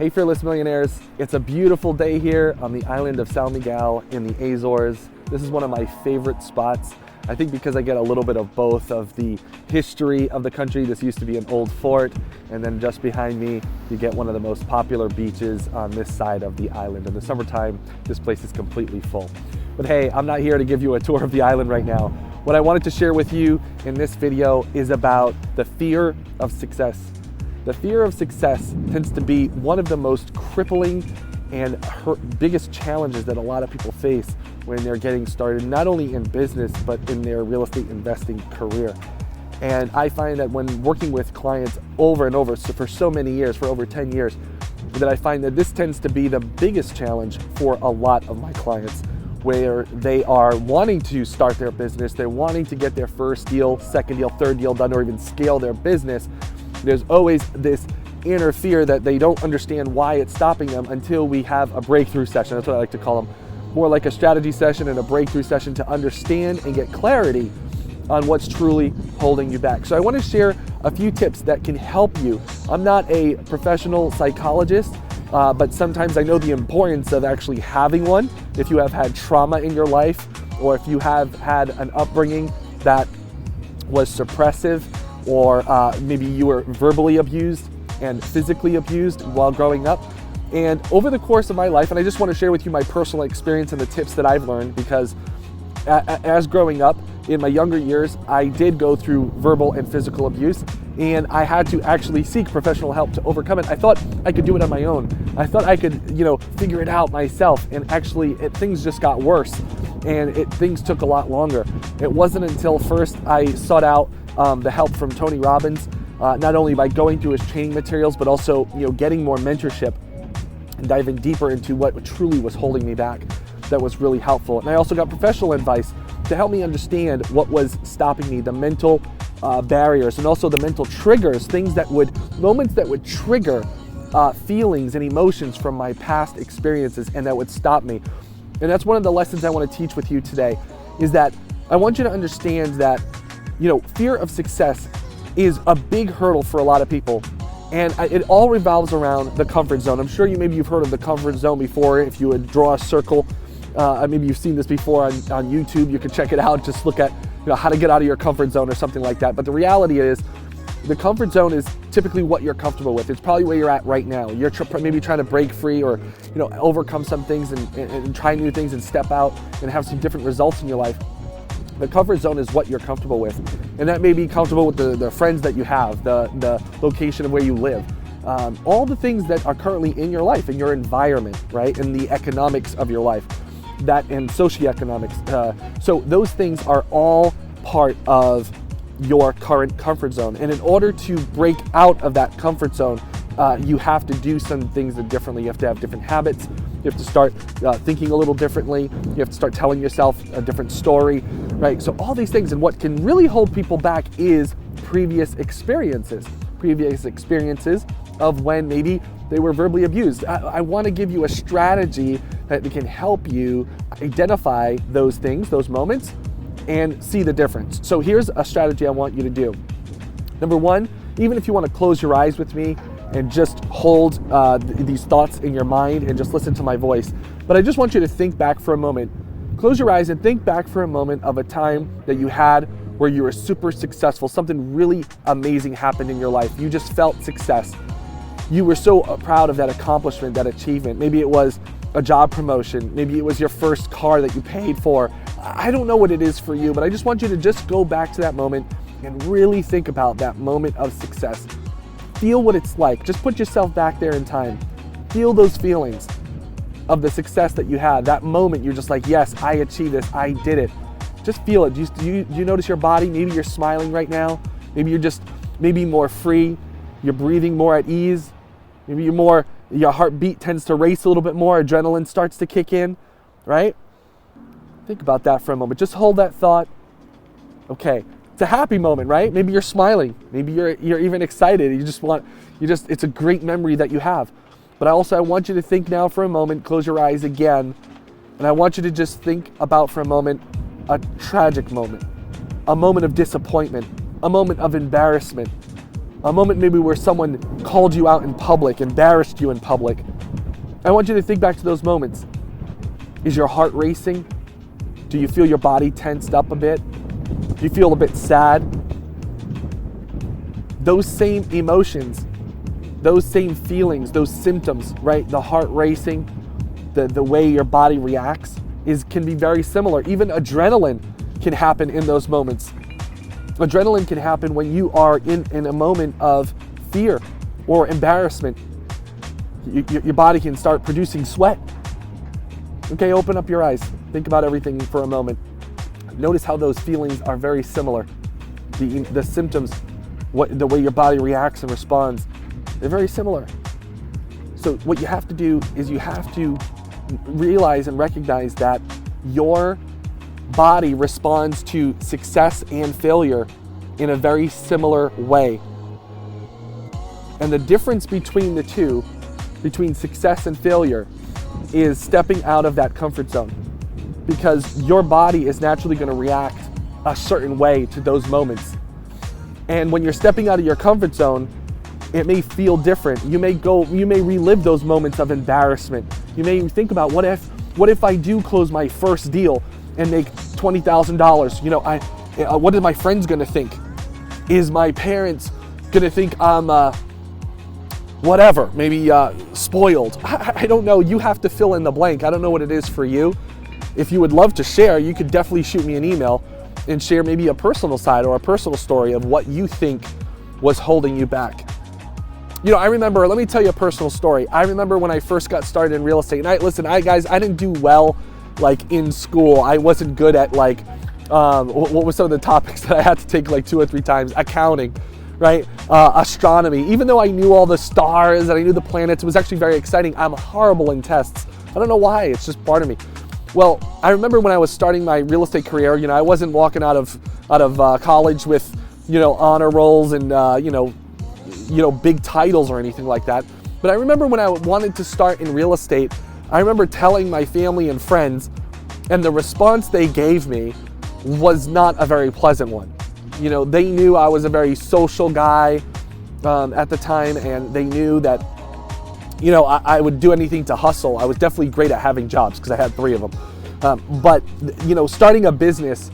Hey fearless millionaires, it's a beautiful day here on the island of San Miguel in the Azores. This is one of my favorite spots. I think because I get a little bit of both of the history of the country. This used to be an old fort, and then just behind me you get one of the most popular beaches on this side of the island. In the summertime, this place is completely full. But hey, I'm not here to give you a tour of the island right now. What I wanted to share with you in this video is about the fear of success. The fear of success tends to be one of the most crippling and biggest challenges that a lot of people face when they're getting started, not only in business, but in their real estate investing career. And I find that when working with clients over and over, so for so many years, for over 10 years, that I find that this tends to be the biggest challenge for a lot of my clients, where they are wanting to start their business, they're wanting to get their first deal, second deal, third deal done, or even scale their business. There's always this inner fear that they don't understand why it's stopping them until we have a breakthrough session. That's what I like to call them. More like a strategy session and a breakthrough session to understand and get clarity on what's truly holding you back. So I want to share a few tips that can help you. I'm not a professional psychologist, but sometimes I know the importance of actually having one. If you have had trauma in your life, or if you have had an upbringing that was suppressive, or maybe you were verbally abused and physically abused while growing up. And over the course of my life, and I just want to share with you my personal experience and the tips that I've learned, because as growing up in my younger years, I did go through verbal and physical abuse, and I had to actually seek professional help to overcome it. I thought I could do it on my own. I thought I could, figure it out myself, and actually things just got worse, and things took a lot longer. It wasn't until first I sought out the help from Tony Robbins, not only by going through his training materials, but also getting more mentorship and diving deeper into what truly was holding me back. That was really helpful. And I also got professional advice to help me understand what was stopping me, the mental barriers, and also the mental triggers, moments that would trigger feelings and emotions from my past experiences, and that would stop me. And that's one of the lessons I want to teach with you today, is that I want you to understand that fear of success is a big hurdle for a lot of people, and it all revolves around the comfort zone. I'm sure you've heard of the comfort zone before. If you would draw a circle, maybe you've seen this before on YouTube. You can check it out. Just look at how to get out of your comfort zone or something like that. But the reality is, the comfort zone is typically what you're comfortable with. It's probably where you're at right now. You're maybe trying to break free, or overcome some things and try new things and step out and have some different results in your life. The comfort zone is what you're comfortable with. And that may be comfortable with the friends that you have, the location of where you live, all the things that are currently in your life, in your environment, right? And the economics of your life, and socioeconomics. So those things are all part of your current comfort zone. And in order to break out of that comfort zone, you have to do some things differently. You have to have different habits. You have to start thinking a little differently. You have to start telling yourself a different story, right? So all these things, and what can really hold people back is previous experiences of when maybe they were verbally abused. I want to give you a strategy that can help you identify those things, those moments, and see the difference. So here's a strategy I want you to do. Number one, even if you want to close your eyes with me and just hold these thoughts in your mind and just listen to my voice. But I just want you to think back for a moment. Close your eyes and think back for a moment of a time that you had where you were super successful. Something really amazing happened in your life. You just felt success. You were so proud of that accomplishment, that achievement. Maybe it was a job promotion. Maybe it was your first car that you paid for. I don't know what it is for you, but I just want you to just go back to that moment and really think about that moment of success. Feel what it's like. Just put yourself back there in time. Feel those feelings of the success that you had. That moment you're just like, yes, I achieved this, I did it. Just feel it. Do you notice your body? Maybe you're smiling right now. Maybe you're just more free. You're breathing more at ease. Maybe your heartbeat tends to race a little bit more. Adrenaline starts to kick in, right? Think about that for a moment. Just hold that thought. Okay. It's a happy moment, right? Maybe you're smiling. Maybe you're even excited. It's a great memory that you have. But I want you to think now for a moment, close your eyes again, and I want you to just think about for a moment a tragic moment, a moment of disappointment, a moment of embarrassment, a moment maybe where someone called you out in public, embarrassed you in public. I want you to think back to those moments. Is your heart racing? Do you feel your body tensed up a bit? Do you feel a bit sad? Those same emotions, those same feelings, those symptoms, right? The heart racing, the way your body reacts can be very similar. Even adrenaline can happen in those moments. Adrenaline can happen when you are in a moment of fear or embarrassment. Your body can start producing sweat. Okay, open up your eyes. Think about everything for a moment. Notice how those feelings are very similar. The symptoms, the way your body reacts and responds, they're very similar. So what you have to do is you have to realize and recognize that your body responds to success and failure in a very similar way. And the difference between the two, between success and failure, is stepping out of that comfort zone. Because your body is naturally going to react a certain way to those moments. And when you're stepping out of your comfort zone, it may feel different. You may relive those moments of embarrassment. You may think about, what if I do close my first deal and make $20,000? You know, what are my friends gonna think? Is my parents gonna think I'm whatever, maybe spoiled? I don't know. You have to fill in the blank. I don't know what it is for you. If you would love to share, you could definitely shoot me an email and share maybe a personal side or a personal story of what you think was holding you back. You know, I remember, let me tell you a personal story. I remember when I first got started in real estate, and guys, I didn't do well like in school. I wasn't good at like, what were some of the topics that I had to take like 2 or 3 times? Accounting, right? Astronomy. Even though I knew all the stars and I knew the planets, it was actually very exciting. I'm horrible in tests. I don't know why, it's just part of me. Well, I remember when I was starting my real estate career, you know, I wasn't walking out of college with, you know, honor rolls and, you know, big titles or anything like that. But I remember when I wanted to start in real estate, I remember telling my family and friends, and the response they gave me was not a very pleasant one. You know, they knew I was a very social guy at the time, and they knew that, you know, I would do anything to hustle. I was definitely great at having jobs because I had 3 of them. But, you know, starting a business,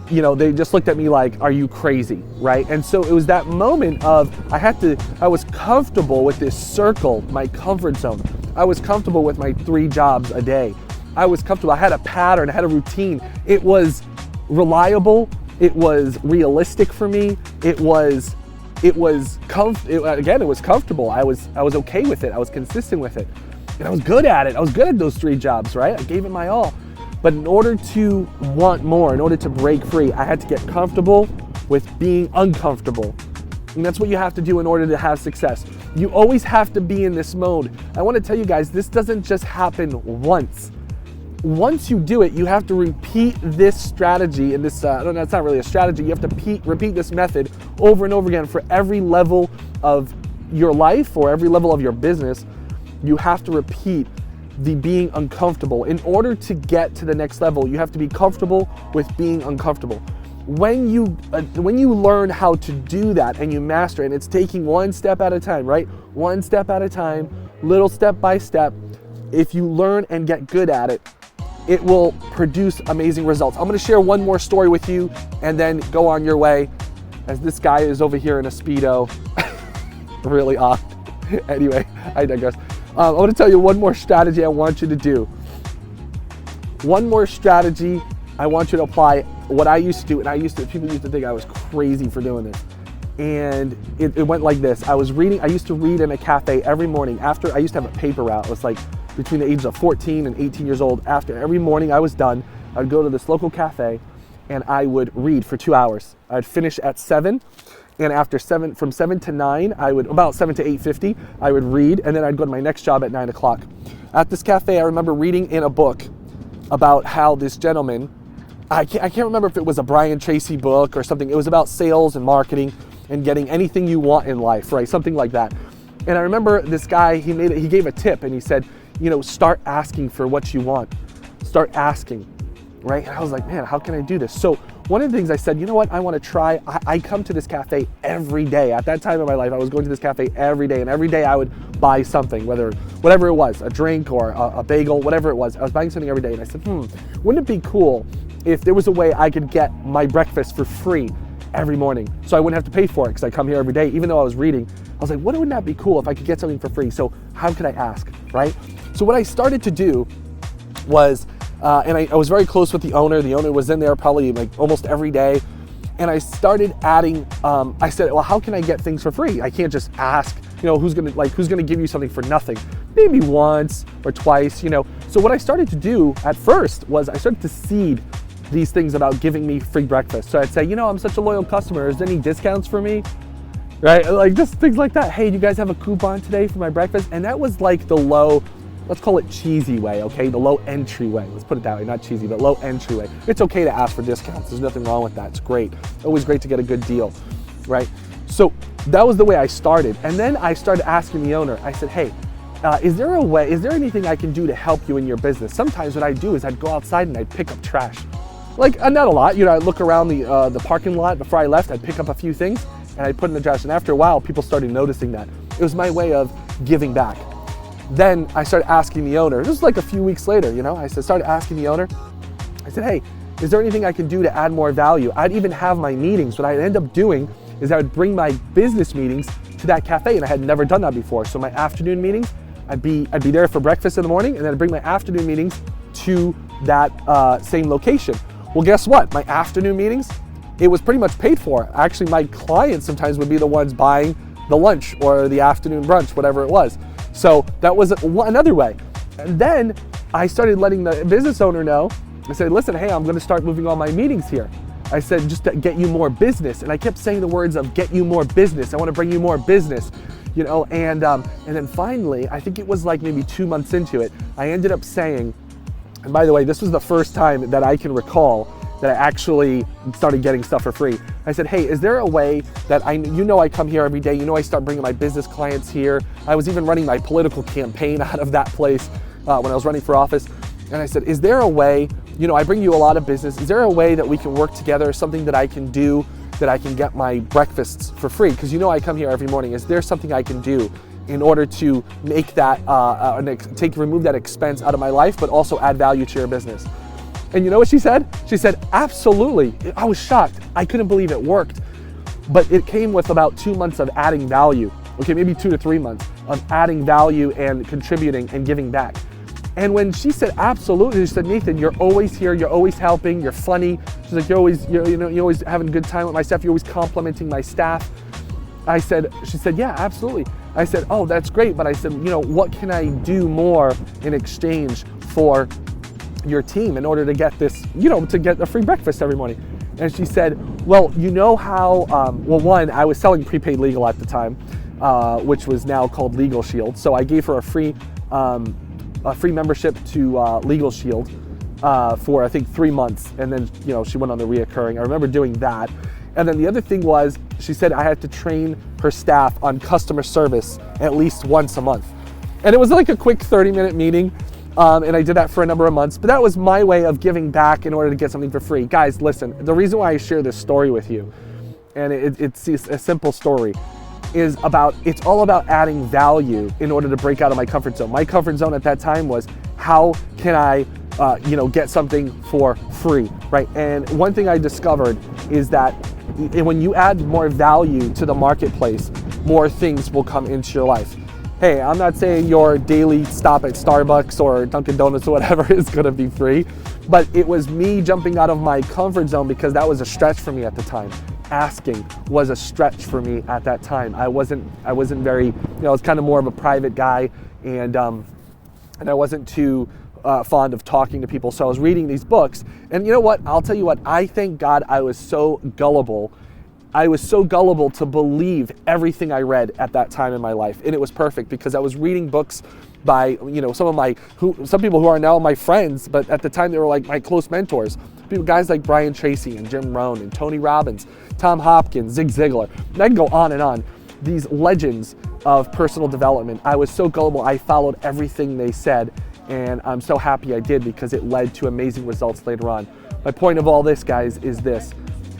you know, they just looked at me like, are you crazy, right? And so it was that moment of, I was comfortable with this circle, my comfort zone. I was comfortable with my 3 jobs a day. I was comfortable, I had a pattern, I had a routine. It was reliable, it was realistic for me, it was comfortable. I was okay with it, I was consistent with it. And I was good at it, I was good at those 3 jobs, right? I gave it my all. But in order to want more, in order to break free, I had to get comfortable with being uncomfortable. And that's what you have to do in order to have success. You always have to be in this mode. I want to tell you guys, this doesn't just happen once. Once you do it, you have to repeat this strategy, and this, I don't know, it's not really a strategy. You have to repeat this method over and over again for every level of your life or every level of your business. You have to repeat the being uncomfortable. In order to get to the next level, you have to be comfortable with being uncomfortable. When you learn how to do that and you master it, and it's taking 1 step at a time, right? 1 step at a time, little step by step. If you learn and get good at it, it will produce amazing results. I'm going to share one more story with you and then go on your way, as this guy is over here in a Speedo. Really odd. Anyway, I digress. I want to tell you one more strategy I want you to do. One more strategy I want you to apply. What I used to do, and people used to think I was crazy for doing this. And it went like this. I used to read in a cafe every morning after. I used to have a paper route. It was like between the ages of 14 and 18 years old. After every morning I was done, I'd go to this local cafe and I would read for 2 hours. I'd finish at 7. And after from 7 to 9, about 7 to 8:50, I would read, and then I'd go to my next job at 9 o'clock. At this cafe, I remember reading in a book about how this gentleman, I can't remember if it was a Brian Tracy book or something. It was about sales and marketing and getting anything you want in life, right? Something like that. And I remember this guy, he gave a tip, and he said, you know, start asking for what you want. Start asking, right? And I was like, man, how can I do this? So one of the things I said, you know what, I want to try. I come to this cafe every day. At that time in my life, I was going to this cafe every day, and every day I would buy something, whatever it was, a drink or a bagel, whatever it was. I was buying something every day, and I said, wouldn't it be cool if there was a way I could get my breakfast for free every morning, so I wouldn't have to pay for it because I come here every day. Even though I was reading, I was like, wouldn't that be cool if I could get something for free? So how could I ask, right? So what I started to do was, and I was very close with the owner. The owner was in there probably like almost every day. And I started adding, I said, well, how can I get things for free? I can't just ask, who's gonna give you something for nothing? Maybe once or twice, So what I started to do at first was I started to seed these things about giving me free breakfast. So I'd say, I'm such a loyal customer. Is there any discounts for me? Right? Like just things like that. Hey, do you guys have a coupon today for my breakfast? And that was like the low, let's call it cheesy way, okay? The low entry way. Let's put it that way, not cheesy, but low entry way. It's okay to ask for discounts. There's nothing wrong with that. It's great. Always great to get a good deal, right? So that was the way I started. And then I started asking the owner, I said, hey, is there anything I can do to help you in your business? Sometimes what I'd do is I'd go outside and I'd pick up trash. Like, not a lot, I'd look around the parking lot before I left, I'd pick up a few things and I'd put in the trash. And after a while, people started noticing that. It was my way of giving back. Then I started asking the owner, this was like a few weeks later, I started asking the owner, I said, hey, is there anything I can do to add more value? I'd even have my meetings. What I'd end up doing is I would bring my business meetings to that cafe, and I had never done that before. So my afternoon meetings, I'd be there for breakfast in the morning, and then I'd bring my afternoon meetings to that same location. Well, guess what? My afternoon meetings, it was pretty much paid for. Actually, my clients sometimes would be the ones buying the lunch or the afternoon brunch, whatever it was. So that was another way. And then I started letting the business owner know. I said, listen, hey, I'm going to start moving all my meetings here. I said, just to get you more business. And I kept saying the words of get you more business. I want to bring you more business, and then finally, I think it was like maybe 2 months into it, I ended up saying, and by the way, this was the first time that I can recall that I actually started getting stuff for free. I said, hey, is there a way that I come here every day, I start bringing my business clients here. I was even running my political campaign out of that place when I was running for office. And I said, is there a way, I bring you a lot of business. Is there a way that we can work together, something that I can do, that I can get my breakfasts for free? Because I come here every morning. Is there something I can do in order to make that, remove that expense out of my life, but also add value to your business? And you know what she said? She said, absolutely. I was shocked. I couldn't believe it worked. But it came with about 2 months of adding value. Okay, maybe 2 to 3 months of adding value and contributing and giving back. And when she said absolutely, she said, Nathan, you're always here, you're always helping, you're funny. She's like, you're always having a good time with my staff, you're always complimenting my staff. She said, yeah, absolutely. I said, oh, that's great. But I said, what can I do more in exchange for your team in order to get this, to get a free breakfast every morning? And she said, well, how, one, I was selling prepaid legal at the time, which was now called Legal Shield. So I gave her a free membership to Legal Shield for I think 3 months. And then, she went on the reoccurring. I remember doing that. And then the other thing was, she said I had to train her staff on customer service at least once a month. And it was like a quick 30-minute meeting. And I did that for a number of months, but that was my way of giving back in order to get something for free. Guys, listen, the reason why I share this story with you, and it's a simple story, is it's all about adding value in order to break out of my comfort zone. My comfort zone at that time was, how can I get something for free, right? And one thing I discovered is that when you add more value to the marketplace, more things will come into your life. Hey, I'm not saying your daily stop at Starbucks or Dunkin' Donuts or whatever is gonna be free, but it was me jumping out of my comfort zone because that was a stretch for me at the time. Asking was a stretch for me at that time. I wasn't very, I was kind of more of a private guy, and I wasn't too fond of talking to people. So I was reading these books, and you know what? I'll tell you what, I thank God I was so gullible. I was so gullible to believe everything I read at that time in my life. And it was perfect because I was reading books by, some people who are now my friends, but at the time they were like my close mentors. Guys like Brian Tracy and Jim Rohn and Tony Robbins, Tom Hopkins, Zig Ziglar. And I can go on and on. These legends of personal development. I was so gullible, I followed everything they said, and I'm so happy I did because it led to amazing results later on. My point of all this, guys, is this.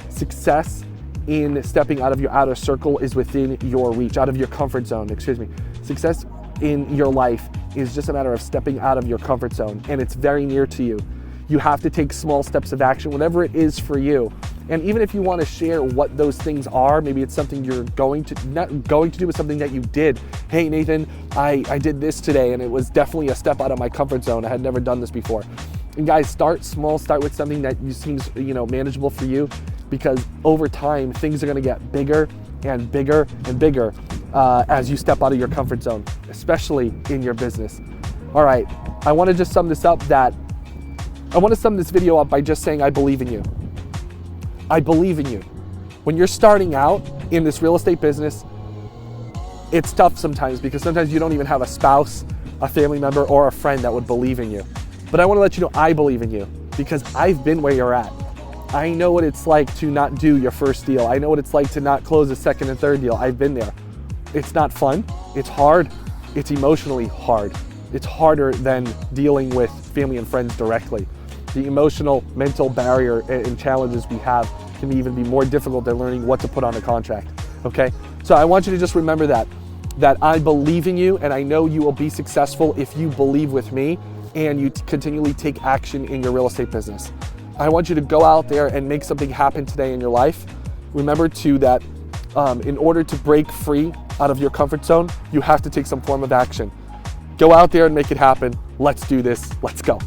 Success in stepping out of your outer circle is within your reach, out of your comfort zone, excuse me. Success in your life is just a matter of stepping out of your comfort zone, and it's very near to you. You have to take small steps of action, whatever it is for you. And even if you want to share what those things are, maybe it's something you're not going to do, but something that you did. Hey, Nathan, I did this today, and it was definitely a step out of my comfort zone. I had never done this before. And guys, start small. Start with something that seems manageable for you, because over time, things are going to get bigger and bigger and bigger as you step out of your comfort zone, especially in your business. All right, I want to just sum this video up by just saying I believe in you. I believe in you. When you're starting out in this real estate business, it's tough sometimes because sometimes you don't even have a spouse, a family member, or a friend that would believe in you. But I want to let you know I believe in you because I've been where you're at. I know what it's like to not do your first deal. I know what it's like to not close a second and third deal. I've been there. It's not fun. It's hard. It's emotionally hard. It's harder than dealing with family and friends directly. The emotional, mental barrier and challenges we have can even be more difficult than learning what to put on a contract, okay? So I want you to just remember that I believe in you, and I know you will be successful if you believe with me and you continually take action in your real estate business. I want you to go out there and make something happen today in your life. Remember too that in order to break free out of your comfort zone, you have to take some form of action. Go out there and make it happen. Let's do this. Let's go.